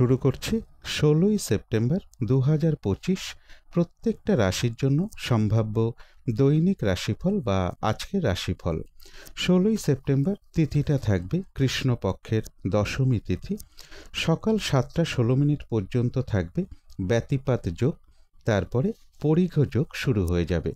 শুরু করছি ১৬ই সেপ্টেম্বর ২০২৫ প্রত্যেকটা রাশির জন্য সম্ভাব্য দৈনিক রাশিফল বা আজকের রাশিফল। ১৬ই সেপ্টেম্বর তিথিটা থাকবে কৃষ্ণপক্ষের দশমী তিথি। সকাল ৭টা ১৬ পর্যন্ত থাকবে ব্যতিপাত যোগ, তারপরে পরিঘ যোগ শুরু হয়ে যাবে।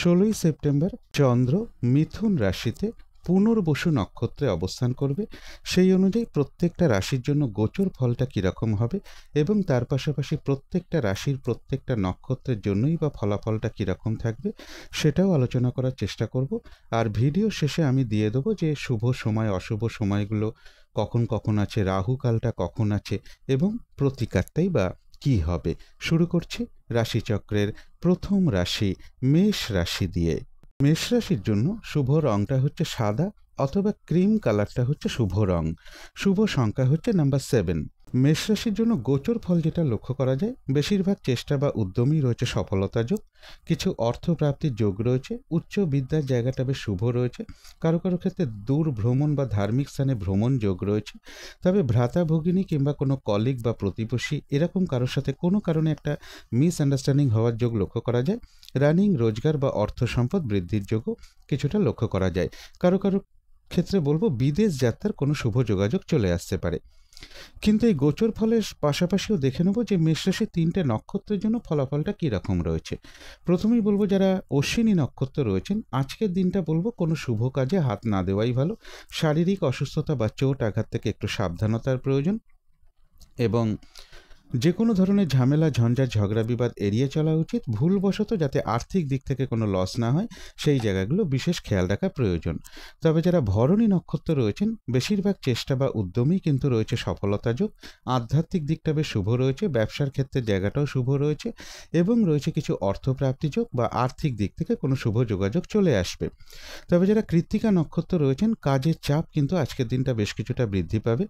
১৬ই সেপ্টেম্বর চন্দ্র মিথুন রাশিতে পুনর্বসু নক্ষত্রে অবস্থান করবে। সেই অনুযায়ী প্রত্যেকটা রাশির জন্য গোচর ফলটা কীরকম হবে এবং তার পাশাপাশি প্রত্যেকটা রাশির প্রত্যেকটা নক্ষত্রের জন্যই বা ফলাফলটা কীরকম থাকবে সেটাও আলোচনা করার চেষ্টা করব। আর ভিডিও শেষে আমি দিয়ে দেবো যে শুভ সময় অশুভ সময়গুলো কখন কখন আছে, রাহুকালটা কখন আছে এবং প্রতিকারটাই বা কী হবে। শুরু করছি রাশিচক্রের প্রথম রাশি মেষ রাশি দিয়ে। মেষ রাশির জন্য শুভ রংটা হচ্ছে সাদা অথবা ক্রিম কালারটা হচ্ছে শুভ রং। শুভ সংখ্যা হচ্ছে নাম্বার 7। মেষ রাশির জন্য গোচর ফল যেটা লক্ষ্য করা যায়, বেশিরভাগ চেষ্টা বা উদ্যমই রয়েছে সফলতা যোগ, কিছু অর্থপ্রাপ্তির যোগ রয়েছে, উচ্চ বিদ্যার জায়গাটা বেশ শুভ রয়েছে, কারো কারো ক্ষেত্রে দূর ভ্রমণ বা ধার্মিক স্থানে ভ্রমণ যোগ রয়েছে। তবে ভ্রাতা ভগিনী কিংবা কোনো কলিগ বা প্রতিবেশী এরকম কারোর সাথে কোনো কারণে একটা মিসআন্ডারস্ট্যান্ডিং হওয়ার যোগ লক্ষ্য করা যায়। রানিং রোজগার বা অর্থ সম্পদ বৃদ্ধির যোগও কিছুটা লক্ষ্য করা যায়। কারো কারো ক্ষেত্রে বলবো বিদেশ যাত্রার কোনো শুভ যোগাযোগ চলে আসতে পারে। কিন্তু এই গোচর ফলের পাশাপাশিও দেখে নেব যে মেষ রাশির 3টে নক্ষত্রের জন্য ফলাফলটা কীরকম রয়েছে। প্রথমেই বলবো যারা অশ্বিনী নক্ষত্র রয়েছেন, আজকের দিনটা বলবো কোনো শুভ কাজে হাত না দেওয়াই ভালো। শারীরিক অসুস্থতা বা চোট আঘাত থেকে একটু সাবধানতার প্রয়োজন এবং যে কোনো ধরনের ঝামেলা ঝঞ্ঝাট ঝগড়া বিবাদ এড়িয়ে চলা উচিত। ভুলবশত যাতে আর্থিক দিক থেকে কোনো লস না হয় সেই জায়গাগুলো বিশেষ খেয়াল রাখা প্রয়োজন। তবে যারা ভরণী নক্ষত্র রয়েছেন, বেশিরভাগ চেষ্টা বা উদ্যমেই কিন্তু রয়েছে সফলতা যোগ। আধ্যাত্মিক দিকটা বেশ শুভ রয়েছে, ব্যবসার ক্ষেত্রে জায়গাটাও শুভ রয়েছে এবং রয়েছে কিছু অর্থপ্রাপ্তি যোগ বা আর্থিক দিক থেকে কোনো শুভ যোগাযোগ চলে আসবে। তবে যারা কৃত্তিকা নক্ষত্র রয়েছেন, কাজের চাপ কিন্তু আজকের দিনটা বেশ কিছুটা বৃদ্ধি পাবে।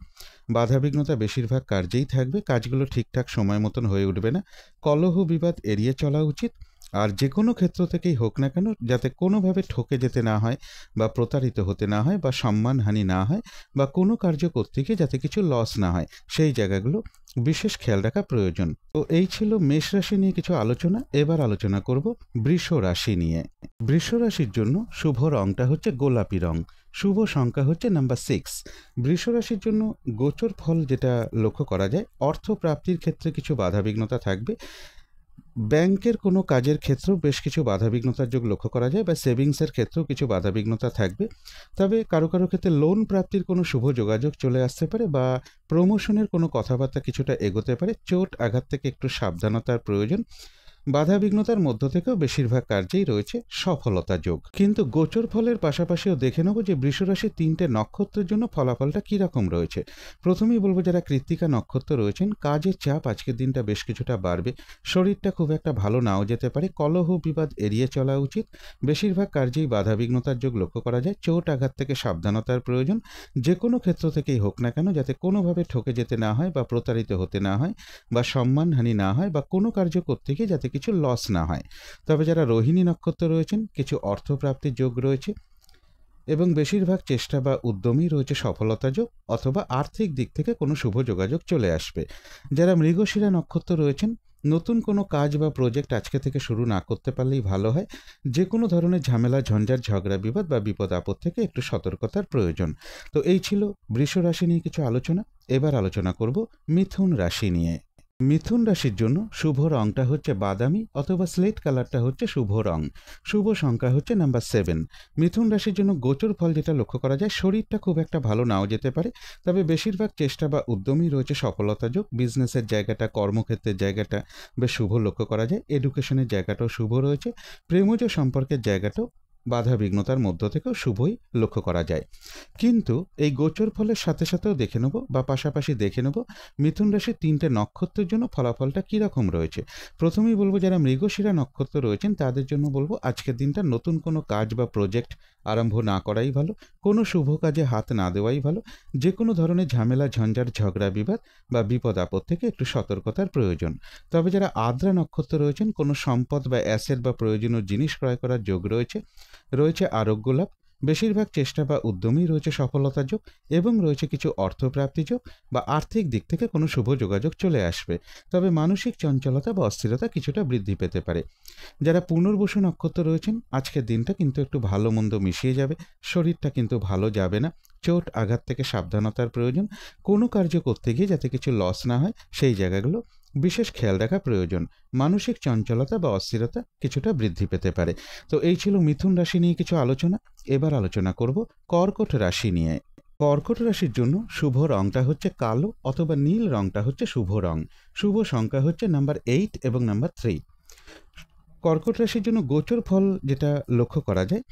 বাধাবিঘ্নতা বেশিরভাগ কার্যেই থাকবে, কাজগুলো ঠিকঠাক সময় মতন হয়ে উঠবে না। কলহ বিবাদ এড়িয়ে চলা উচিত। আর যে কোনো ক্ষেত্র থেকেই হোক না কেন যাতে কোনোভাবে ঠকে যেতে না হয় বা প্রতারিত হতে না হয় বা সম্মানহানি না হয় বা কোনো কার্য করতে গিয়ে যাতে কিছু লস না হয় সেই জায়গাগুলো বিশেষ খেয়াল রাখা প্রয়োজন। তো এই ছিল মেষ রাশি নিয়ে কিছু আলোচনা। এবার আলোচনা করব বৃষ রাশি নিয়ে। বৃষ রাশির জন্য শুভ রংটা হচ্ছে গোলাপি রং। শুভ সংখ্যা হচ্ছে নাম্বার 6। বৃষ রাশির জন্য গোচর ফল যেটা লক্ষ্য করা যায়, অর্থ প্রাপ্তির ক্ষেত্রে কিছু বাধাবিঘ্নতা থাকবে। ব্যাংকের কোনো কাজের ক্ষেত্রেও বেশ কিছু বাধাবিঘ্নতার যোগ লক্ষ্য করা যায় বা সেভিংসের ক্ষেত্রেও কিছু বাধাবিঘ্নতা থাকবে। তবে কারো কারো ক্ষেত্রে লোন প্রাপ্তির কোনো শুভ যোগাযোগ চলে আসতে পারে বা প্রমোশনের কোনো কথাবার্তা কিছুটা এগোতে পারে। চোট আঘাত থেকে একটু সাবধানতার প্রয়োজন। বাধাবিঘ্নতার মধ্য থেকেও বেশিরভাগ কার্যেই রয়েছে সফলতা যোগ। কিন্তু গোচর ফলের পাশাপাশিও দেখে নেব যে বৃষ রাশির 3টে নক্ষত্রের জন্য ফলাফলটা কীরকম রয়েছে। প্রথমেই বলবো যারা কৃত্তিকা নক্ষত্র রয়েছেন, কাজের চাপ আজকের দিনটা বেশ কিছুটা বাড়বে। শরীরটা খুব একটা ভালো নাও যেতে পারে। কলহ বিবাদ এড়িয়ে চলা উচিত। বেশিরভাগ কার্যেই বাধাবিঘ্নতার যোগ লক্ষ্য করা যায়। চোট আঘাত থেকে সাবধানতার প্রয়োজন। যে কোনো ক্ষেত্র থেকেই হোক না কেন যাতে কোনোভাবে ঠকে যেতে না হয় বা প্রতারিত হতে না হয় বা সম্মানহানি না হয় বা কোনো কার্য করতে গিয়ে যাতে কিছু লস না হয়। তবে যারা রোহিণী নক্ষত্র রয়েছেন, কিছু অর্থপ্রাপ্তির যোগ রয়েছে এবং বেশিরভাগ চেষ্টা বা উদ্যমই রয়েছে সফলতা যোগ অথবা আর্থিক দিক থেকে কোনো শুভ যোগাযোগ চলে আসবে। যারা মৃগশিরা নক্ষত্র রয়েছেন, নতুন কোনো কাজ বা প্রজেক্ট আজকে থেকে শুরু না করতে পারলেই ভালো হয়। যে কোনো ধরনের ঝামেলা ঝঞ্ঝাট ঝগড়া বিবাদ বা বিপদ আপদ থেকে একটু সতর্কতার প্রয়োজন। তো এই ছিল বৃষ রাশি নিয়ে কিছু আলোচনা। এবার আলোচনা করব মিথুন রাশি নিয়ে। মিথুন রাশির জন্য শুভ রংটা হচ্ছে বাদামি অথবা স্লেট কালারটা হচ্ছে শুভ রং। শুভ সংখ্যা হচ্ছে নাম্বার 7। মিথুন রাশির জন্য গোচর ফল যেটা লক্ষ্য করা যায়, শরীরটা খুব একটা ভালো নাও যেতে পারে। তবে বেশিরভাগ চেষ্টা বা উদ্যমই রয়েছে সফলতা যোগ। বিজনেসের জায়গাটা, কর্মক্ষেত্রের জায়গাটা বেশ শুভ লক্ষ্য করা যায়। এডুকেশনের জায়গাটাও শুভ রয়েছে। প্রেমজ সম্পর্কের জায়গাটাও বাধাবিঘ্নতার মধ্য থেকেও শুভই লক্ষ্য করা যায়। কিন্তু এই গোচর ফলের সাথে সাথেও দেখে নেব বা পাশাপাশি দেখে নেব মিথুন রাশির 3টে নক্ষত্রের জন্য ফলাফলটা কীরকম রয়েছে। প্রথমেই বলবো যারা মৃগশিরা নক্ষত্র রয়েছেন তাদের জন্য বলবো আজকের দিনটা নতুন কোনো কাজ বা প্রজেক্ট আরম্ভ না করাই ভালো। কোনো শুভ কাজে হাত না দেওয়াই ভালো। যে কোনো ধরনের ঝামেলা ঝঞ্ঝাট ঝগড়া বিবাদ বা বিপদ আপদ থেকে একটু সতর্কতার প্রয়োজন। তবে যারা আদ্রা নক্ষত্র রয়েছেন, কোনো সম্পদ বা অ্যাসেট বা প্রয়োজনীয় জিনিস ক্রয় করার যোগ রয়েছে। রয়েছে আরোগ্য লাভ। বেশিরভাগ চেষ্টা বা উদ্যমেই রয়েছে সফলতা যোগ এবং রয়েছে কিছু অর্থপ্রাপ্তি যোগ বা আর্থিক দিক থেকে কোনো শুভ যোগাযোগ চলে আসবে। তবে মানসিক চঞ্চলতা বা অস্থিরতা কিছুটা বৃদ্ধি পেতে পারে। যারা পুনর্বসু নক্ষত্র রয়েছেন, আজকের দিনটা কিন্তু একটু ভালো মন্দ মিশিয়ে যাবে। শরীরটা কিন্তু ভালো যাবে না। চোট আঘাত থেকে সাবধানতার প্রয়োজন। কোনো কার্য করতে গিয়ে যাতে কিছু লস না হয় সেই জায়গাগুলো বিশেষ খেয়াল রাখা প্রয়োজন। মানসিক চঞ্চলতা বা অস্থিরতা কিছুটা বৃদ্ধি পেতে পারে। তো এই ছিল মিথুন রাশি নিয়ে কিছু আলোচনা। এবার আলোচনা করব কর্কট রাশি নিয়ে। কর্কট রাশির জন্য শুভ রংটা হচ্ছে কালো অথবা নীল রংটা হচ্ছে শুভ রং। শুভ সংখ্যা হচ্ছে নাম্বার 8 এবং নাম্বার 3। কর্কট রাশির জন্য গোচর ফল যেটা লক্ষ্য করা যায়,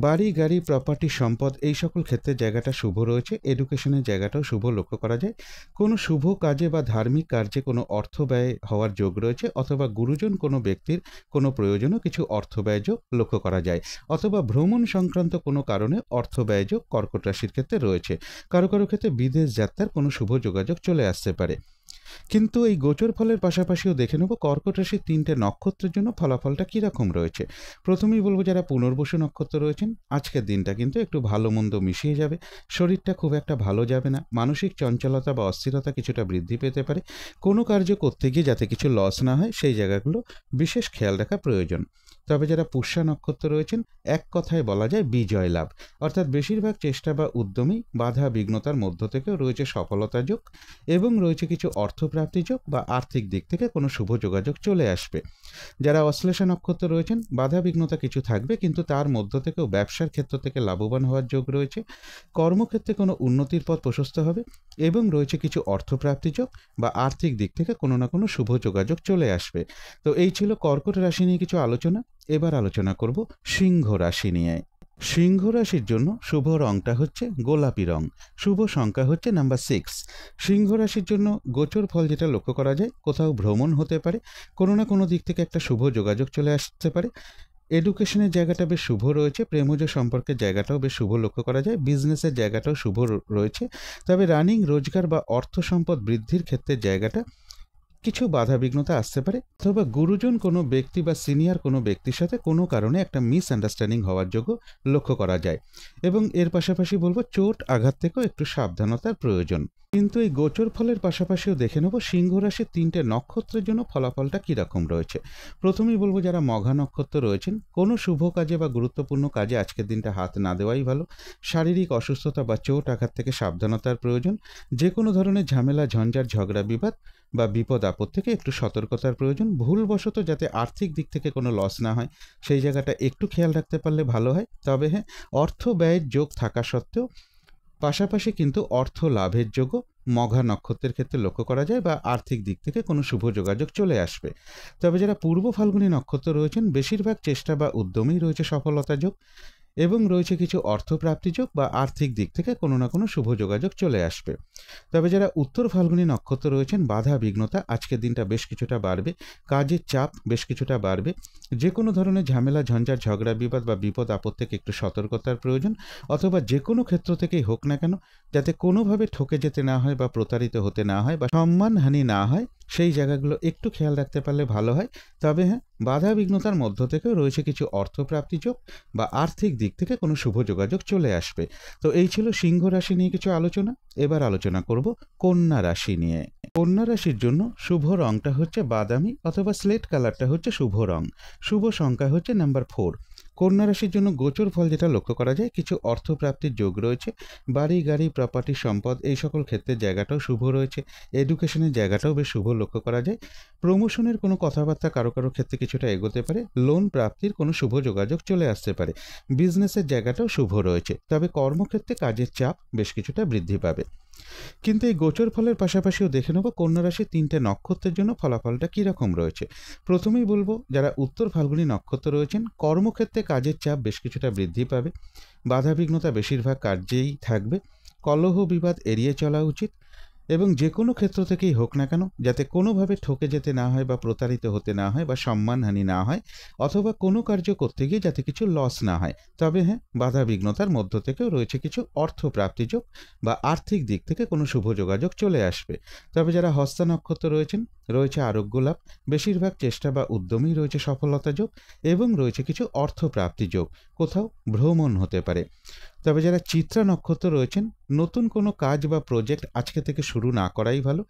বাড়ি গাড়ি প্রপার্টি সম্পদ এই সকল ক্ষেত্রে জায়গাটা শুভ রয়েছে। এডুকেশনের জায়গাটাও শুভ লক্ষ্য করা যায়। কোনো শুভ কাজে বা ধার্মিক কার্যে কোনো অর্থ ব্যয় হওয়ার যোগ রয়েছে, অথবা গুরুজন কোনো ব্যক্তির কোনো প্রয়োজনও কিছু অর্থ ব্যয় যোগ লক্ষ্য করা যায়, অথবা ভ্রমণ সংক্রান্ত কোনো কারণে অর্থ ব্যয় যোগ কর্কট রাশির ক্ষেত্রে রয়েছে। কারো কারো ক্ষেত্রে বিদেশ যাত্রার কোনো শুভ যোগাযোগ চলে আসতে পারে। কিন্তু এই গোচর ফলের পাশাপাশিও দেখে নেব কর্কট রাশির 3টে নক্ষত্রের জন্য ফলাফলটা কীরকম রয়েছে। প্রথমেই বলবো যারা পুনর্বসু নক্ষত্র রয়েছেন, আজকের দিনটা কিন্তু একটু ভালো মন্দ মিশিয়ে যাবে। শরীরটা খুব একটা ভালো যাবে না। মানসিক চঞ্চলতা বা অস্থিরতা কিছুটা বৃদ্ধি পেতে পারে। কোনো কার্য করতে গিয়ে যাতে কিছু লস না হয় সেই জায়গাগুলো বিশেষ খেয়াল রাখা প্রয়োজন। তবে যারা পুষ্যা নক্ষত্র রয়েছেন, এক কথায় বলা যায় বিজয় লাভ, অর্থাৎ বেশিরভাগ চেষ্টা বা উদ্যমেই বাধা বিঘ্নতার মধ্য থেকেও রয়েছে সফলতা যোগ এবং রয়েছে কিছু অর্থপ্রাপ্তি যোগ বা আর্থিক দিক থেকে কোনো শুভ যোগাযোগ চলে আসবে। যারা অশ্লেষা নক্ষত্র রয়েছেন, বাধা বিঘ্নতা কিছু থাকবে, কিন্তু তার মধ্য থেকেও ব্যবসার ক্ষেত্র থেকে লাভবান হওয়ার যোগ রয়েছে। কর্মক্ষেত্রে কোনো উন্নতির পথ প্রশস্ত হবে এবং রয়েছে কিছু অর্থপ্রাপ্তি যোগ বা আর্থিক দিক থেকে কোনো না কোনো শুভ যোগাযোগ চলে আসবে। তো এই ছিল কর্কট রাশি নিয়ে কিছু আলোচনা। এবার আলোচনা করব সিংহ রাশি নিয়ে। সিংহ রাশির জন্য শুভ রংটা হচ্ছে গোলাপি রং। শুভ সংখ্যা হচ্ছে নাম্বার 6। সিংহ রাশির জন্য গোচর ফল যেটা লক্ষ্য করা যায়, কোথাও ভ্রমণ হতে পারে, কোনো না কোনো দিক থেকে একটা শুভ যোগাযোগ চলে আসতে পারে। এডুকেশনের জায়গাটা বেশ শুভ রয়েছে। প্রেমজ সম্পর্কের জায়গাটাও বেশ শুভ লক্ষ্য করা যায়। বিজনেসের জায়গাটাও শুভ রয়েছে। তবে রানিং রোজগার বা অর্থ সম্পদ বৃদ্ধির ক্ষেত্রে জায়গাটা কিছু বাধা বিঘ্নতা আসতে পারে, অথবা গুরুজন কোনো ব্যক্তি বা সিনিয়র কোনো ব্যক্তির সাথে কোনো কারণে একটা মিসআন্ডারস্ট্যান্ডিং হওয়ার যোগ্য লক্ষ্য করা যায়। এবং এর পাশাপাশি বলবো চোট আঘাত থেকেও একটু সাবধানতার প্রয়োজন। কিন্তু এই গোচর ফলের পাশাপাশিও দেখে নেব সিংহ রাশির 3টে নক্ষত্রের জন্য ফলাফলটা কীরকম রয়েছে। প্রথমেই বলবো যারা মঘা নক্ষত্র রয়েছেন, কোনো শুভ কাজে বা গুরুত্বপূর্ণ কাজে আজকের দিনটা হাত না দেওয়াই ভালো। শারীরিক অসুস্থতা বা চোট আঘাত থেকে সাবধানতার প্রয়োজন। যে কোনো ধরনের ঝামেলা ঝঞ্ঝাট ঝগড়া বিবাদ বা বিপদ আপদ থেকে একটু সতর্কতার প্রয়োজন। ভুলবশত যাতে আর্থিক দিক থেকে কোনো লস না হয় সেই জায়গাটা একটু খেয়াল রাখতে পারলে ভালো হয়। তবে হ্যাঁ, অর্থ ব্যয়ের যোগ থাকা সত্ত্বেও পাশাপাশি কিন্তু অর্থ লাভের যোগও মঘা নক্ষত্রের ক্ষেত্রে লক্ষ্য করা যায় বা আর্থিক দিক থেকে কোনো শুভ যোগাযোগ চলে আসবে। তবে যারা পূর্ব ফাল্গুনী নক্ষত্র রয়েছেন, বেশিরভাগ চেষ্টা বা উদ্যমেই রয়েছে সফলতা যোগ এবং রয়েছে কিছু অর্থপ্রাপ্তি যোগ বা আর্থিক দিক থেকে কোনো না কোনো শুভ যোগাযোগ চলে আসবে। তবে যারা উত্তর ফাল্গুনী নক্ষত্র রয়েছেন, বাধা বিঘ্নতা আজকের দিনটা বেশ কিছুটা বাড়বে। কাজের চাপ বেশ কিছুটা বাড়বে। যে কোনো ধরনের ঝামেলা ঝঞ্ঝাট ঝগড়া বিবাদ বা বিপদ আপদ থেকে একটু সতর্কতার প্রয়োজন, অথবা যে কোনো ক্ষেত্র থেকেই হোক না কেন যাতে কোনোভাবে ঠকে যেতে না হয় বা প্রতারিত হতে না হয় বা সম্মানহানি না হয় সেই জায়গাগুলো একটু খেয়াল রাখতে পারলে ভালো হয়। তবে হ্যাঁ, বাধা বিঘ্নতার মধ্য থেকেও রয়েছে কিছু অর্থপ্রাপ্তি যোগ বা আর্থিক দিক থেকে কোনো শুভ যোগাযোগ চলে আসবে। তো এই ছিল সিংহ রাশি নিয়ে কিছু আলোচনা। এবার আলোচনা করব কন্যা রাশি নিয়ে। কন্যা রাশির জন্য শুভ রংটা হচ্ছে বাদামি অথবা স্লেট কালারটা হচ্ছে শুভ রং। শুভ সংখ্যা হচ্ছে নাম্বার 4। কন্যা রাশির জন্য গোচর ফল যেটা লক্ষ্য করা যায়, কিছু অর্থপ্রাপ্তির যোগ রয়েছে। বাড়ি গাড়ি প্রপার্টি সম্পদ এই সকল ক্ষেত্রের জায়গাটাও শুভ রয়েছে। এডুকেশনের জায়গাটাও বেশ শুভ লক্ষ্য করা যায়। প্রমোশনের কোনো কথাবার্তা কারো কারো ক্ষেত্রে কিছুটা এগোতে পারে। লোন প্রাপ্তির কোনো শুভ যোগাযোগ চলে আসতে পারে। বিজনেসের জায়গাটাও শুভ রয়েছে। তবে কর্মক্ষেত্রে কাজের চাপ বেশ কিছুটা বৃদ্ধি পাবে। কিন্তু এই গোচর ফলের পাশাপাশিও দেখে নেব কন্যা রাশির 3টে নক্ষত্রের জন্য ফলাফলটা কীরকম রয়েছে। প্রথমেই বলবো যারা উত্তর ফাল্গুনী নক্ষত্র রয়েছেন, কর্মক্ষেত্রে কাজের চাপ বেশ কিছুটা বৃদ্ধি পাবে। বাধা বিঘ্নতা বেশিরভাগ কার্যেই থাকবে। কলহ বিবাদ এড়িয়ে চলা উচিত এবং যে কোনো ক্ষেত্র থেকেই হোক না কেন যাতে কোনোভাবে ঠকে যেতে না হয় বা প্রতারিত হতে না হয় বা সম্মানহানি না হয়, অথবা কোনো কার্য করতে গিয়ে যাতে কিছু লস না হয়। তবে হ্যাঁ, বাধা বিঘ্নতার মধ্য থেকেও রয়েছে কিছু অর্থপ্রাপ্তি যোগ বা আর্থিক দিক থেকে কোনো শুভ যোগাযোগ চলে আসবে। তবে যারা হস্তা নক্ষত্র রয়েছেন, রয়েছে আরোগ্য লাভ, বেশিরভাগ চেষ্টা বা উদ্যমেই রয়েছে সফলতা যোগ এবং রয়েছে কিছু অর্থপ্রাপ্তি যোগ, কোথাও ভ্রমণ হতে পারে। তবে যারা চিত্রা নক্ষত্র রয়েছেন, নতুন কোনো কাজ বা প্রজেক্ট আজকে থেকে শুরু না করাই ভালো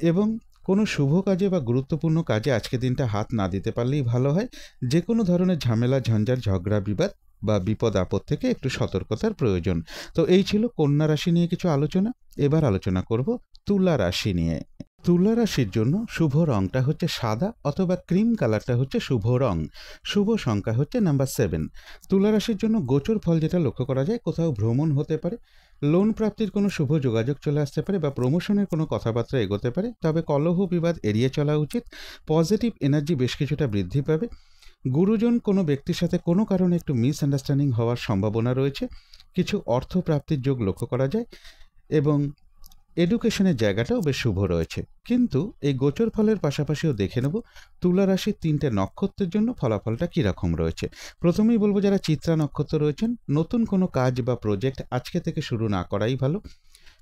এবং কোনো শুভ কাজে বা গুরুত্বপূর্ণ কাজে আজকে দিনটা হাত না দিতে পারলেই ভালো হয়। যে কোনো ধরনের ঝামেলা, ঝঞ্ঝাট, ঝগড়া, বিবাদ বা বিপদ আপদ থেকে একটু সতর্কতার প্রয়োজন। তো এই ছিল কন্যা রাশি নিয়ে কিছু আলোচনা। এবার আলোচনা করব তুলা রাশি নিয়ে। তুলা রাশির জন্য শুভ রংটা হচ্ছে সাদা অথবা ক্রিম কালারটা হচ্ছে শুভ রং। শুভ সংখ্যা হচ্ছে নাম্বার 7। তুলা রাশির জন্য গোচর ফল যেটা লক্ষ্য করা যায়, কোথাও ভ্রমণ হতে পারে, লোন প্রাপ্তির কোনো শুভ যোগাযোগ চলে আসতে পারে বা প্রমোশনের কোনো কথাবার্তা এগোতে পারে। তবে কলহ বিবাদ এড়িয়ে চলা উচিত। পজিটিভ এনার্জি বেশ কিছুটা বৃদ্ধি পাবে। গুরুজন কোনো ব্যক্তির সাথে কোনো কারণে একটু মিসআন্ডারস্ট্যান্ডিং হওয়ার সম্ভাবনা রয়েছে। কিছু অর্থ প্রাপ্তির যোগ লক্ষ্য করা যায় এবং এডুকেশনের জায়গাটাও বেশ শুভ রয়েছে। কিন্তু এই গোচর ফলের পাশাপাশিও দেখে নেব তুলা রাশির 3টে নক্ষত্রের জন্য ফলাফলটা কীরকম রয়েছে। প্রথমেই বলবো যারা চিত্রা নক্ষত্র রয়েছেন, নতুন কোনো কাজ বা প্রজেক্ট আজকে থেকে শুরু না করাই ভালো।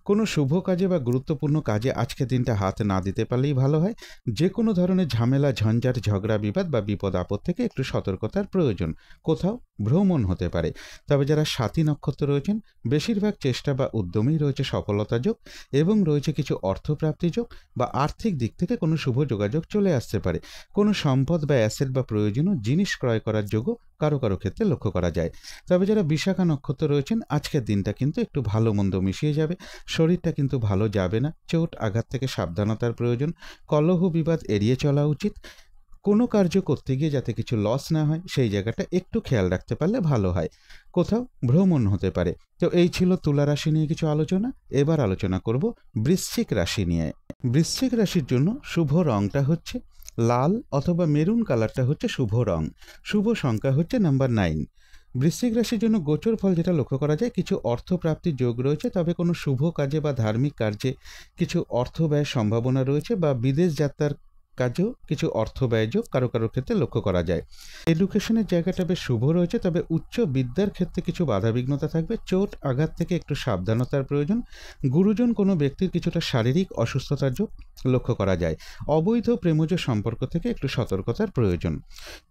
কোনো শুভ কাজে বা গুরুত্বপূর্ণ কাজে আজকে দিনটা হাত না দিতে পারলেই ভালো হয়। যে কোনো ধরনের ঝামেলা, ঝঞ্ঝাট, ঝগড়া, বিবাদ বা বিপদ আপদ থেকে একটু সতর্কতার প্রয়োজন। কোথাও ভ্রমণ হতে পারে। তবে যারা স্বাতী নক্ষত্র রয়েছেন, বেশিরভাগ চেষ্টা বা উদ্যমেই রয়েছে সফলতা যোগ এবং রয়েছে কিছু অর্থপ্রাপ্তি যোগ বা আর্থিক দিক থেকে কোনো শুভ যোগাযোগ চলে আসতে পারে। কোনো সম্পদ বা অ্যাসেট বা প্রয়োজনীয় জিনিস ক্রয় করার যোগও কারো কারো ক্ষেত্রে লক্ষ্য করা যায়। তবে যারা বিশাখা নক্ষত্র রয়েছেন, আজকের দিনটা কিন্তু একটু ভালো মন্দ মিশিয়ে যাবে। শরীরটা কিন্তু ভালো যাবে না। চোট আঘাত থেকে সাবধানতার প্রয়োজন। কলহ বিবাদ এড়িয়ে চলা উচিত। কোনো কার্য করতে গিয়ে যাতে কিছু লস না হয়, সেই জায়গাটা একটু খেয়াল রাখতে পারলে ভালো হয়। কোথাও ভ্রমণ হতে পারে। তো এই ছিল তুলা রাশি নিয়ে কিছু আলোচনা। এবার আলোচনা করব বৃশ্চিক রাশি নিয়ে। বৃশ্চিক রাশির জন্য শুভ রংটা হচ্ছে লাল অথবা মেরুন কালারটা হচ্ছে শুভ রং। শুভ সংখ্যা হচ্ছে নাম্বার 9। বৃশ্চিক রাশির জন্য গোচর ফল যেটা লক্ষ্য করা যায়, কিছু অর্থপ্রাপ্তির যোগ রয়েছে। তবে কোনো শুভ কাজে বা ধার্মিক কার্যে কিছু অর্থ ব্যয়ের সম্ভাবনা রয়েছে বা বিদেশ যাত্রার কাজেও কিছু অর্থ ব্যয় যোগ কারো কারো ক্ষেত্রে লক্ষ্য করা যায়। এডুকেশনের জায়গাটা বেশ শুভ রয়েছে। তবে উচ্চ বিদ্যার ক্ষেত্রে কিছু বাধাবিঘ্নতা থাকবে। চোট আঘাত থেকে একটু সাবধানতার প্রয়োজন। গুরুজন কোনো ব্যক্তির কিছুটা শারীরিক অসুস্থতার যোগ লক্ষ্য করা যায়। অবৈধ প্রেমজ সম্পর্ক থেকে একটু সতর্কতার প্রয়োজন।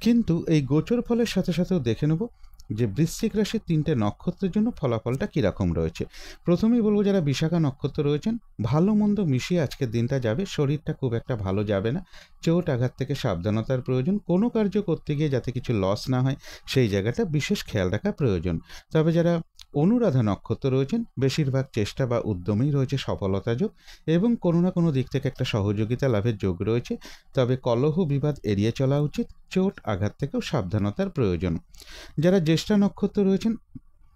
কিন্তু এই গোচর ফলের সাথে সাথেও দেখে নেব যে বৃশ্চিক রাশির 3টে নক্ষত্রের জন্য ফলাফলটা কীরকম রয়েছে। প্রথমেই বলবো যারা বিশাখা নক্ষত্র রয়েছেন, ভালো মন্দ মিশিয়ে আজকের দিনটা যাবে। শরীরটা খুব একটা ভালো যাবে না। চোট আঘাত থেকে সাবধানতার প্রয়োজন। কোনো কার্য করতে গিয়ে যাতে কিছু লস না হয়, সেই জায়গাটা বিশেষ খেয়াল রাখা প্রয়োজন। তবে যারা অনুরাধা নক্ষত্র রয়েছেন, বেশিরভাগ চেষ্টা বা উদ্যমেই রয়েছে সফলতা যোগ এবং কোনো না কোনো দিক থেকে একটা সহযোগিতা লাভের যোগ রয়েছে। তবে কলহ বিবাদ এড়িয়ে চলা উচিত। চোট আঘাত থেকেও সাবধানতার প্রয়োজন। যারা জ্যেষ্ঠা নক্ষত্র রয়েছেন,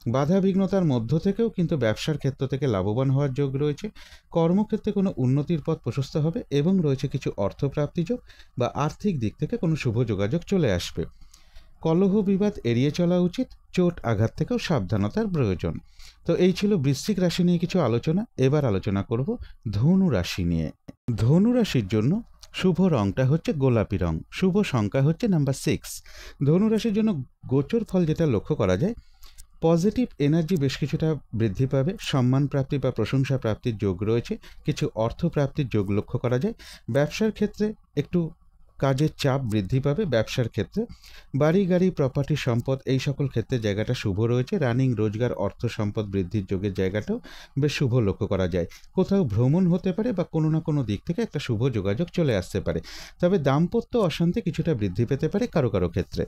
বাধা বিঘ্নতার মধ্য থেকেও কিন্তু ব্যবসার ক্ষেত্র থেকে লাভবান হওয়ার যোগ রয়েছে। কর্মক্ষেত্রে কোনো উন্নতির পথ প্রশস্ত হবে এবং রয়েছে কিছু অর্থপ্রাপ্তি যোগ বা আর্থিক দিক থেকে কোনো শুভ যোগাযোগ চলে আসবে। কলহ বিবাদ এড়িয়ে চলা উচিত। চোট আঘাত থেকেও সাবধানতার প্রয়োজন। তো এই ছিল বৃশ্চিক রাশি নিয়ে কিছু আলোচনা। এবার আলোচনা করব ধনু রাশি নিয়ে। ধনু রাশির জন্য শুভ রংটা হচ্ছে গোলাপি রং। শুভ সংখ্যা হচ্ছে নাম্বার 6। ধনু রাশির জন্য গোচর ফল যেটা লক্ষ্য করা যায়, পজিটিভ এনার্জি বেশ কিছুটা বৃদ্ধি পাবে। সম্মান প্রাপ্তি বা প্রশংসা প্রাপ্তির যোগ রয়েছে। কিছু অর্থ প্রাপ্তির যোগ লক্ষ্য করা যায়। ব্যবসার ক্ষেত্রে একটু কাজের চাপ বৃদ্ধি পাবে। ব্যবসার ক্ষেত্রে বাড়ি গাড়ি প্রপার্টি সম্পদ এই সকল ক্ষেত্রে জায়গাটা শুভ রয়েছে। রানিং রোজগার অর্থ সম্পদ বৃদ্ধির যোগের জায়গাটাও বেশ শুভ লক্ষ্য করা যায়। কোথাও ভ্রমণ হতে পারে বা কোনো না কোনো দিক থেকে একটা শুভ যোগাযোগ চলে আসতে পারে। তবে দাম্পত্য অশান্তি কিছুটা বৃদ্ধি পেতে পারে কারো কারো ক্ষেত্রে।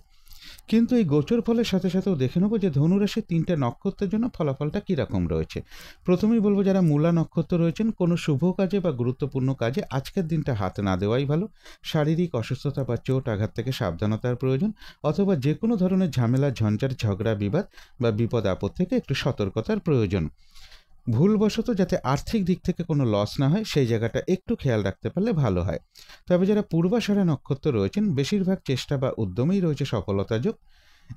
কিন্তু এই গোচর ফলের সাথে সাথেও দেখে নেব যে ধনুরাশির 3টে নক্ষত্রের জন্য ফলাফলটা কীরকম রয়েছে। প্রথমেই বলবো যারা মূলা নক্ষত্র রয়েছেন, কোনো শুভ কাজে বা গুরুত্বপূর্ণ কাজে আজকের দিনটা হাত না দেওয়াই ভালো। শারীরিক অসুস্থতা বা চোট আঘাত থেকে সাবধানতার প্রয়োজন অথবা যে কোনো ধরনের ঝামেলা, ঝঞ্ঝাট, ঝগড়া, বিবাদ বা বিপদ আপদ থেকে একটু সতর্কতার প্রয়োজন। ভুলবশত যাতে আর্থিক দিক থেকে কোনো লস না হয়, সেই জায়গাটা একটু খেয়াল রাখতে পারলে ভালো হয়। তবে যারা পূর্বাষাঢ়া নক্ষত্র রয়েছেন, বেশিরভাগ চেষ্টা বা উদ্যমেই রয়েছে সফলতা যোগ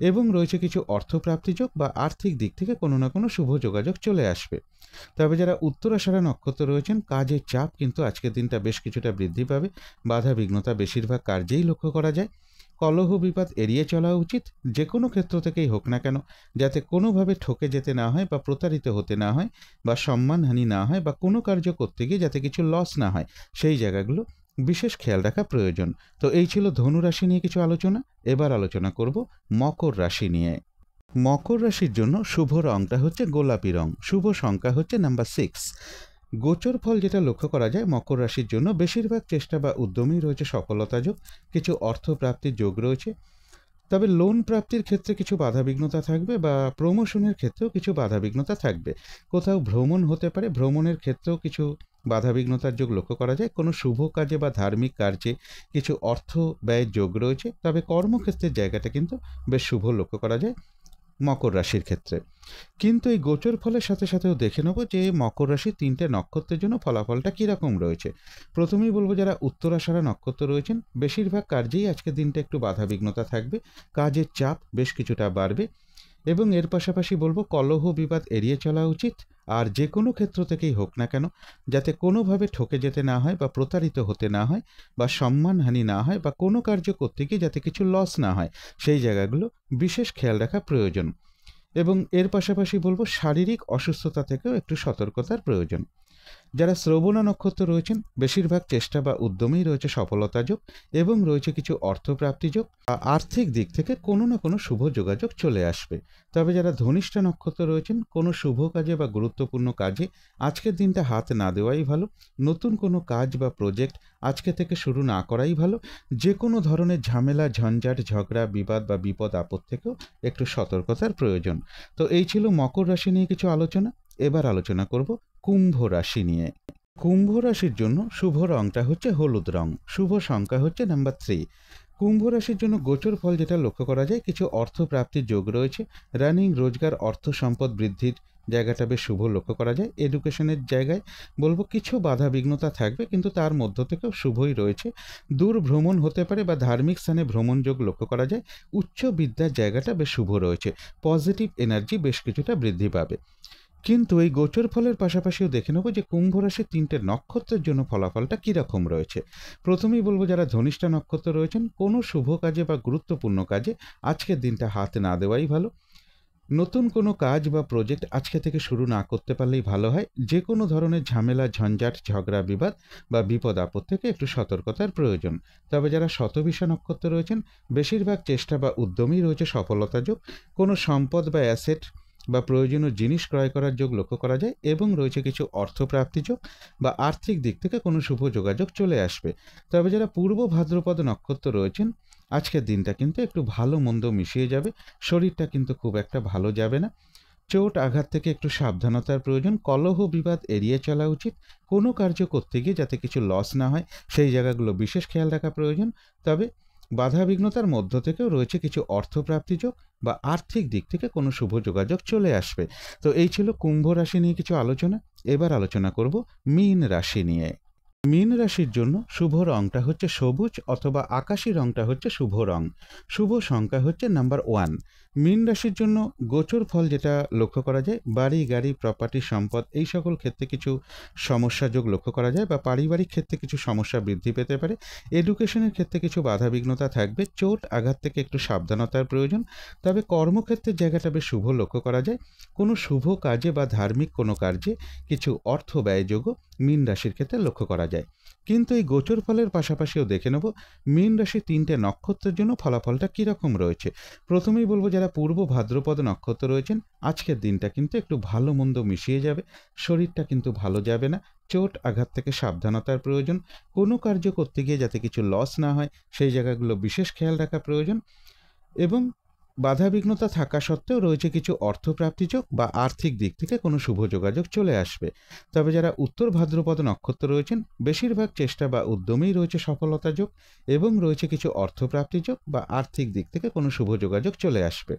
এবং রয়েছে কিছু অর্থপ্রাপ্তি যোগ বা আর্থিক দিক থেকে কোনো না কোনো শুভ যোগাযোগ চলে আসবে। তবে যারা উত্তরাষাঢ়া নক্ষত্র রয়েছেন, কাজের চাপ কিন্তু আজকের দিনটা বেশ কিছুটা বৃদ্ধি পাবে। বাধা বিঘ্নতা বেশিরভাগ কার্যেই লক্ষ্য করা যায়। কলহ বিবাদ এড়িয়ে চলা উচিত। যে কোনো ক্ষেত্র থেকেই হোক না কেন, যাতে কোনোভাবে ঠকে যেতে না হয় বা প্রতারিত হতে না হয় বা সম্মানহানি না হয় বা কোনো কার্য করতে গিয়ে যাতে কিছু লস না হয়, সেই জায়গাগুলো বিশেষ খেয়াল রাখা প্রয়োজন। তো এই ছিল ধনু রাশি নিয়ে কিছু আলোচনা। এবার আলোচনা করব মকর রাশি নিয়ে। মকর রাশির জন্য শুভ রংটা হচ্ছে গোলাপি রং, শুভ সংখ্যা হচ্ছে নাম্বার 6। গোচর ফল যেটা লক্ষ্য করা যায় মকর রাশির জন্য বেশিরভাগ চেষ্টা বা উদ্যমেই রয়েছে সফলতা যোগ, কিছু অর্থ প্রাপ্তির যোগ রয়েছে। তবে লোন প্রাপ্তির ক্ষেত্রে কিছু বাধাবিঘ্নতা থাকবে বা প্রমোশনের ক্ষেত্রেও কিছু বাধাবিঘ্নতা থাকবে। কোথাও ভ্রমণ হতে পারে, ভ্রমণের ক্ষেত্রেও কিছু বাধাবিঘ্নতার যোগ লক্ষ্য করা যায়। কোনো শুভ কাজে বা ধার্মিক কার্যে কিছু অর্থ ব্যয়ের যোগ রয়েছে। তবে কর্মক্ষেত্রের জায়গাটা কিন্তু বেশ শুভ লক্ষ্য করা যায় মকর রাশির ক্ষেত্রে। কিন্তু এই গোচর ফলের সাথে সাথেও দেখে নেব যে মকর রাশির 3টে নক্ষত্রের জন্য ফলাফলটা কীরকম রয়েছে। প্রথমেই বলবো যারা উত্তরাষাঢ়া নক্ষত্র রয়েছেন বেশিরভাগ কার্যেই আজকের দিনটা একটু বাধাবিঘ্নতা থাকবে, কাজের চাপ বেশ কিছুটা বাড়বে। এবং এর পাশাপাশি বলবো কলহ বিবাদ এড়িয়ে চলা উচিত। আর যে কোনো ক্ষেত্র থেকেই হোক না কেন যাতে কোনোভাবে ঠকে যেতে না হয় বা প্রতারিত হতে না হয় বা সম্মানহানি না হয় বা কোনো কার্য করতে গিয়ে যাতে কিছু লস না হয়, সেই জায়গাগুলো বিশেষ খেয়াল রাখা প্রয়োজন। এবং এর পাশাপাশি বলবো শারীরিক অসুস্থতা থেকেও একটু সতর্কতার প্রয়োজন। যারা শ্রবণা নক্ষত্র রয়েছেন বেশিরভাগ চেষ্টা বা উদ্যমেই রয়েছে সফলতা যোগ এবং রয়েছে কিছু অর্থপ্রাপ্তি যোগ। আর্থিক দিক থেকে কোনো না কোনো শুভ যোগাযোগ চলে আসবে। তবে যারা ধনিষ্ঠা নক্ষত্র রয়েছেন কোনো শুভ কাজে বা গুরুত্বপূর্ণ কাজে আজকের দিনটা হাত না দেওয়াই ভালো। নতুন কোনো কাজ বা প্রজেক্ট আজকে থেকে শুরু না করাই ভালো। যে কোনো ধরনের ঝামেলা, ঝঞ্ঝাট, ঝগড়া, বিবাদ বা বিপদ আপদ থেকেও একটু সতর্কতার প্রয়োজন। তো এই ছিল মকর রাশি নিয়ে কিছু আলোচনা। এবার আলোচনা করব কুম্ভ রাশি নিয়ে। কুম্ভ রাশির জন্য শুভ রংটা হচ্ছে হলুদ রং, শুভ সংখ্যা হচ্ছে নাম্বার 3। কুম্ভ রাশির জন্য গোচর ফল যেটা লক্ষ্য করা যায় কিছু অর্থ প্রাপ্তির যোগ রয়েছে। রানিং রোজগার, অর্থ সম্পদ বৃদ্ধির জায়গাটা বেশ শুভ লক্ষ্য করা যায়। এডুকেশনের জায়গায় বলবো কিছু বাধা বিঘ্নতা থাকবে কিন্তু তার মধ্য থেকেও শুভই রয়েছে। দূর ভ্রমণ হতে পারে বা ধার্মিক স্থানে ভ্রমণ যোগ লক্ষ্য করা যায়। উচ্চ বিদ্যার জায়গাটা বেশ শুভ রয়েছে, পজিটিভ এনার্জি বেশ কিছুটা বৃদ্ধি পাবে। কিন্তু এই গোচর ফলের পাশাপাশিও দেখে নেব যে কুম্ভ রাশির 3টে নক্ষত্রের জন্য ফলাফলটা কীরকম রয়েছে। প্রথমেই বলবো যারা ধনিষ্ঠা নক্ষত্র রয়েছেন কোনো শুভ কাজে বা গুরুত্বপূর্ণ কাজে আজকের দিনটা হাত না দেওয়াই ভালো। নতুন কোনো কাজ বা প্রজেক্ট আজকে থেকে শুরু না করতে পারলেই ভালো হয়। যে কোনো ধরনের ঝামেলা, ঝঞ্ঝাট, ঝগড়া, বিবাদ বা বিপদ আপদ থেকে একটু সতর্কতার প্রয়োজন। তবে যারা শতভিষা নক্ষত্র রয়েছেন বেশিরভাগ চেষ্টা বা উদ্যমেই রয়েছে সফলতা যোগ। কোনো সম্পদ বা অ্যাসেট বা প্রয়োজনীয় জিনিস ক্রয় করার যোগ লক্ষ্য করা যায় এবং রয়েছে কিছু অর্থপ্রাপ্তি যোগ বা আর্থিক দিক থেকে কোনো শুভ যোগাযোগ চলে আসবে। তবে যারা পূর্ব ভাদ্রপদ নক্ষত্র রয়েছেন আজকের দিনটা কিন্তু একটু ভালো মন্দ মিশিয়ে যাবে, শরীরটা কিন্তু খুব একটা ভালো যাবে না। চোট আঘাত থেকে একটু সাবধানতার প্রয়োজন। কলহ বিবাদ এড়িয়ে চলা উচিত। কোনো কার্য করতে গিয়ে যাতে কিছু লস না হয় সেই জায়গাগুলো বিশেষ খেয়াল রাখা প্রয়োজন। তবে বাধাবিঘ্নতার মধ্য থেকেও রয়েছে কিছু অর্থপ্রাপ্তি যোগ বা আর্থিক দিক থেকে কোনো শুভ যোগাযোগ চলে আসবে। তো এই ছিল কুম্ভ রাশি নিয়ে কিছু আলোচনা। এবার আলোচনা করব মীন রাশি নিয়ে। মীন রাশির জন্য শুভ রংটা হচ্ছে সবুজ অথবা আকাশি রংটা হচ্ছে শুভ রং, শুভ সংখ্যা হচ্ছে নাম্বার 1। মীন রাশির জন্য গোচর ফল যেটা লক্ষ্য করা যায় বাড়ি, গাড়ি, প্রপার্টি, সম্পদ এই সকল ক্ষেত্রে কিছু সমস্যা যোগ লক্ষ্য করা যায় বা পারিবারিক ক্ষেত্রে কিছু সমস্যা বৃদ্ধি পেতে পারে। এডুকেশনের ক্ষেত্রে কিছু বাধাবিঘ্নতা থাকবে। চোট আঘাত থেকে একটু সাবধানতার প্রয়োজন। তবে কর্মক্ষেত্রের জায়গাটা বেশ শুভ লক্ষ্য করা যায়। কোনো শুভ কাজে বা ধার্মিক কোনো কার্যে কিছু অর্থ ব্যয়যোগ্য মীন রাশির ক্ষেত্রে লক্ষ্য করা যায়। কিন্তু এই গোচর ফলের পাশাপাশিও দেখে নেব মীন রাশির 3টে নক্ষত্রের জন্য ফলাফলটা কীরকম রয়েছে। প্রথমেই বলবো যারা পূর্ব ভাদ্রপদ নক্ষত্র রয়েছেন আজকের দিনটা কিন্তু একটু ভালো মন্দ মিশিয়ে যাবে, শরীরটা কিন্তু ভালো যাবে না। চোট আঘাত থেকে সাবধানতার প্রয়োজন। কোনো কার্য করতে গিয়ে যাতে কিছু লস না হয় সেই জায়গাগুলো বিশেষ খেয়াল রাখা প্রয়োজন। এবং বাধাবিঘ্নতা থাকা সত্ত্বেও রয়েছে কিছু অর্থপ্রাপ্তি যোগ বা আর্থিক দিক থেকে কোনো শুভ যোগাযোগ চলে আসবে। তবে যারা উত্তর ভাদ্রপদ নক্ষত্র রয়েছেন বেশিরভাগ চেষ্টা বা উদ্যমেই রয়েছে সফলতা যোগ এবং রয়েছে কিছু অর্থপ্রাপ্তি যোগ বা আর্থিক দিক থেকে কোনো শুভ যোগাযোগ চলে আসবে।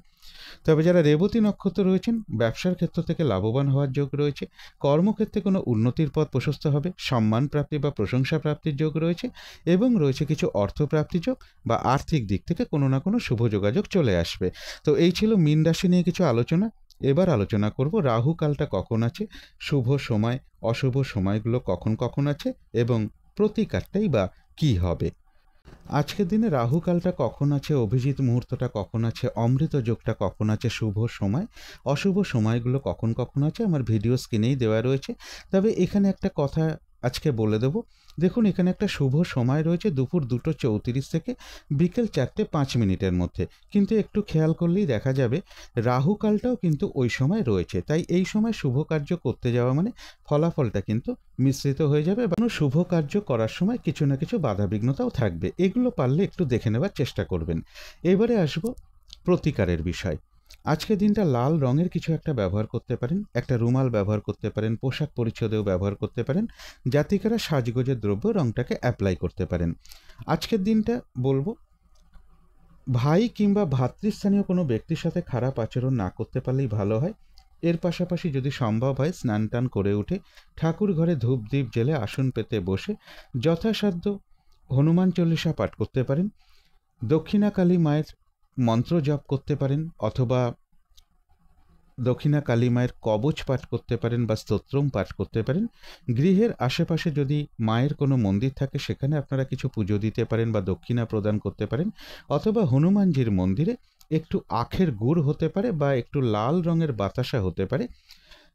তবে যারা রেবতী নক্ষত্র রয়েছেন ব্যবসার ক্ষেত্র থেকে লাভবান হওয়ার যোগ রয়েছে। কর্মক্ষেত্রে কোনো উন্নতির পথ প্রশস্ত হবে, সম্মান প্রাপ্তি বা প্রশংসা প্রাপ্তির যোগ রয়েছে এবং রয়েছে কিছু অর্থপ্রাপ্তি যোগ বা আর্থিক দিক থেকে কোনো না কোনো শুভ যোগাযোগ চলে আসবে। তো এই ছিল মীন রাশি নিয়ে কিছু আলোচনা। এবার আলোচনা করব রাহু কালটা কখন আছে, শুভ সময় অশুভ সময়গুলো কখন কখন আছে এবং প্রতিকারটাই বা কী হবে। আজকের দিনে রাহু কালটা কখন আছে, অভিজিৎ মুহূর্তটা কখন আছে, অমৃত যোগটা কখন আছে, শুভ সময় অশুভ সময়গুলো কখন কখন আছে আমার ভিডিও স্ক্রিনেই দেওয়া রয়েছে। তবে এখানে একটা কথা আজকে বলে দেব, দেখুন এখানে একটা শুভ সময় রয়েছে দুপুর 2:34 থেকে বিকেল 4:05 মধ্যে, কিন্তু একটু খেয়াল করলেই দেখা যাবে রাহুকালটাও কিন্তু ওই সময় রয়েছে। তাই এই সময় শুভ কার্য করতে যাওয়া মানে ফলাফলটা কিন্তু মিশ্রিত হয়ে যাবে, বা কোনো শুভ কার্য করার সময় কিছু না কিছু বাধাবিঘ্নতাও থাকবে। এগুলো পারলে একটু দেখে নেবার চেষ্টা করবেন। এবারে আসবো প্রতিকারের বিষয়। আজকের দিনটা লাল রঙের কিছু একটা ব্যবহার করতে পারেন, একটা রুমাল ব্যবহার করতে পারেন, পোশাক পরিচ্ছদেও ব্যবহার করতে পারেন, জাতিকারা সাজগোজের দ্রব্য রঙটাকে অ্যাপ্লাই করতে পারেন। আজকের দিনটা বলবো ভাই কিংবা ভ্রাতৃস্থানীয় কোনো ব্যক্তির সাথে খারাপ আচরণ না করতে পারলেই ভালো হয়। এর পাশাপাশি যদি সম্ভব হয় স্নান টান করে উঠে ঠাকুর ঘরে ধূপ দ্বীপ জেলে আসন পেতে বসে যথাসাধ্য হনুমান চল্লিশা পাঠ করতে পারেন, দক্ষিণা কালী মায়ের মন্ত্র জপ করতে পারেন, অথবা দক্ষিণা কালী মায়ের কবচ পাঠ করতে পারেন বা স্তোত্রম পাঠ করতে পারেন। গৃহের আশেপাশে যদি মায়ের কোনো মন্দির থাকে সেখানে আপনারা কিছু পুজো দিতে পারেন বা দক্ষিণা প্রদান করতে পারেন, অথবা হনুমানজির মন্দিরে একটু আখের গুড় হতে পারে বা একটু লাল রঙের বাতাসা হতে পারে,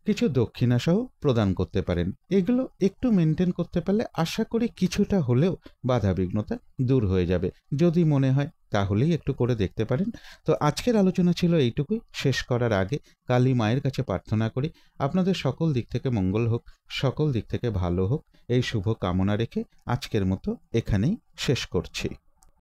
কিছু দক্ষিণাসহ প্রদান করতে পারেন। এগুলো একটু মেনটেন করতে পারলে আশা করি কিছুটা হলেও বাধাবিঘ্নতা দূর হয়ে যাবে। যদি মনে হয় তাহলেই একটু করে দেখতে পারেন। তো আজকের আলোচনা ছিল এইটুকুই। শেষ করার আগে কালী মায়ের কাছে প্রার্থনা করি আপনাদের সকল দিক থেকে মঙ্গল হোক, সকল দিক থেকে ভালো হোক, এই শুভ কামনা রেখে আজকের মতো এখানেই শেষ করছি।